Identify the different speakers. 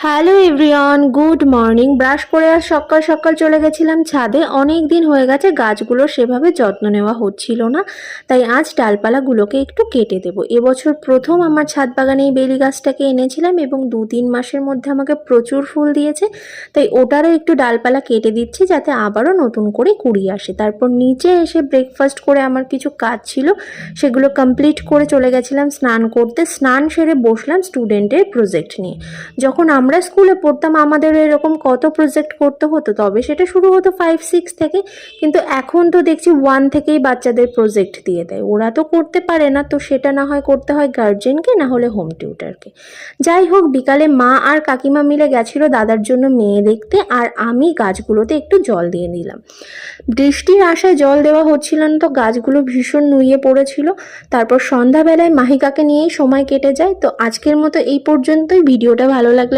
Speaker 1: Hello everyone, good morning. Brush করে আজ সকাল সকাল চলে গেছিলাম ছাদে। অনেক দিন হয়ে গেছে গাছগুলোর সেভাবে যত্ন নেওয়া হচ্ছিল না, তাই আজ ডালপালাগুলোকে একটু কেটে দেবো। এবছর প্রথম আমার ছাদ বাগানে এই বেলি গাছটাকে এনেছিলাম এবং 2-3 মাসের মধ্যে আমাকে প্রচুর ফুল দিয়েছে, তাই ওটারও একটু ডালপালা কেটে দিচ্ছি যাতে আবারও নতুন করে কুড়ি আসে। তারপর নিচে এসে ব্রেকফাস্ট করে আমার কিছু কাজ ছিল, সেগুলো কমপ্লিট করে চলে গেছিলাম স্নান করতে। স্নান সেরে বসলাম স্টুডেন্টের প্রজেক্ট নিয়ে। যখন আমরা স্কুলে পড়তাম আমাদের এরকম কত প্রজেক্ট করতে হতো, তবে সেটা শুরু হতো 5-6 থেকে, কিন্তু এখন তো দেখছি 1 থেকেই বাচ্চাদের প্রজেক্ট দিয়ে দেয়। ওরা তো করতে পারে না, তো সেটা না হয় করতে হয় গার্জেনকে, না হলে হোম টিউটারকে। যাই হোক, বিকালে মা আর কাকিমা মিলে গেছিল দাদার জন্য মেয়ে দেখতে, আর আমি গাছগুলোতে একটু জল দিয়ে দিলাম। বৃষ্টির আশায় জল দেওয়া হচ্ছিল না, তো গাছগুলো ভীষণ নুয়ে পড়েছিল। তারপর সন্ধ্যাবেলায় মাহিকাকে নিয়েই সময় কেটে যায়। তো আজকের মতো এই পর্যন্তই। ভিডিওটা ভালো লাগলে